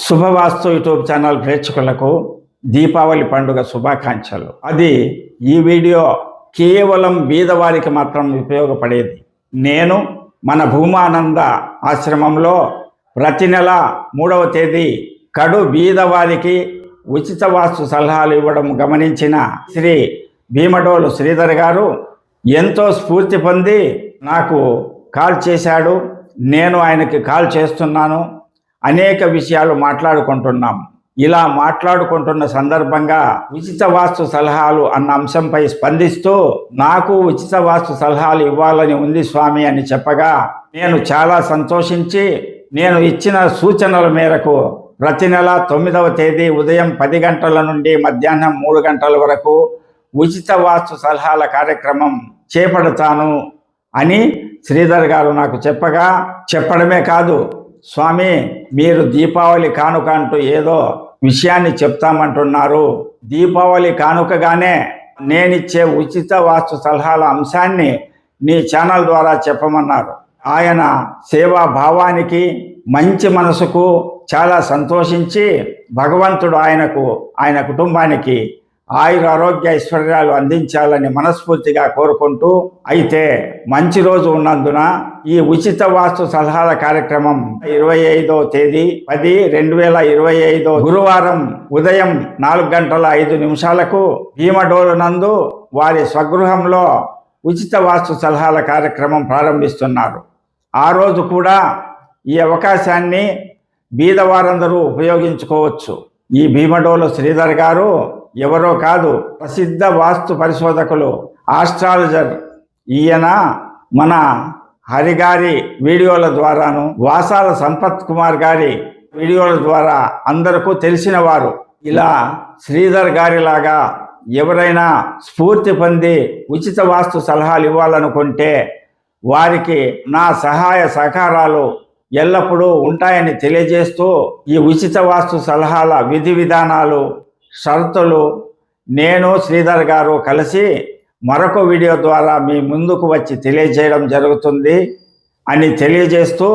శుభవాస్తు YouTube channel ప్రేక్షకులకు దీపావళి పండుగ శుభాకాంక్షలు. అది ఈ వీడియో కేవలం బీదవారికి మాత్రం ఉపయోగపడేది. నేను మన భూమానంద ఆశ్రమంలో ప్రతి నెల 3వ తేదీ కడు బీదవారికి ఉచిత వాస్తు సలహాలు ఇవ్వడం గమనించిన శ్రీ భీమడోలు శ్రీధర్ గారు ఎంతో స్ఫూర్తి పొంది నాకు కాల్ చేశాడు. నేను ఆయనకి కాల్ చేస్తున్నాను. అనేక విషయాలు మాట్లాడుకుంటున్నాం. ఇలా మాట్లాడుకుంటున్న సందర్భంగా ఉచిత వాస్తు సలహాలు అన్న అంశంపై స్పందిస్తూ నాకు ఉచిత వాస్తు సలహాలు ఇవ్వాలని ఉంది స్వామి అని చెప్పగా నేను చాలా సంతోషించి నేను ఇచ్చిన సూచనల మేరకు ప్రతి నెల 9వ తేదీ ఉదయం 10 గంటల నుండి మధ్యాహ్నం 3 గంటల వరకు ఉచిత వాస్తు సలహాల కార్యక్రమం చేపడతాను అని శ్రీధర్ గారు నాకు చెప్పడమే కాదు, స్వామి మీరు దీపావళి కానుక అంటూ ఏదో విషయాన్ని చెప్తామంటున్నారు. దీపావళి కానుకగానే నేనిచ్చే ఉచిత వాస్తు సలహాల అంశాన్ని నీ ఛానల్ ద్వారా చెప్పమన్నారు. ఆయన సేవా భావానికి మంచి మనసుకు చాలా సంతోషించి భగవంతుడు ఆయన కుటుంబానికి ఆయుర ఆరోగ్య ఐశ్వర్యాలు అందించాలని మనస్ఫూర్తిగా కోరుకుంటూ, అయితే మంచి రోజు ఉన్నందున ఈ ఉచిత వాస్తు సలహాల కార్యక్రమం 25వ తేదీ 10/2025 గురువారం ఉదయం 4:05 భీమడోలు నందు వారి స్వగృహంలో ఉచిత వాస్తు సలహాల కార్యక్రమం ప్రారంభిస్తున్నారు. ఆ రోజు కూడా ఈ అవకాశాన్ని బీదవారందరూ ఉపయోగించుకోవచ్చు. ఈ భీమడోలు శ్రీధర్ గారు ఎవరో కాదు, ప్రసిద్ధ వాస్తు పరిశోధకులు, ఆస్ట్రాలజర్. ఈయన మన హరిగారి వీడియోల ద్వారాను వాసాల సంపత్ కుమార్ గారి వీడియోల ద్వారా అందరికీ తెలిసిన వారు. ఇలా శ్రీధర్ గారిలాగా ఎవరైనా స్ఫూర్తి పొంది ఉచిత వాస్తు సలహాలు ఇవ్వాలనుకుంటే వారికి నా సహాయ సహకారాలు ఎల్లప్పుడూ ఉంటాయని తెలియజేస్తూ, ఈ ఉచిత వాస్తు సలహాల విధి విధానాలు, షరతులు నేను శ్రీధర్ గారు కలిసి మరొక వీడియో ద్వారా మీ ముందుకు వచ్చి తెలియజేయడం జరుగుతుంది అని తెలియజేస్తూ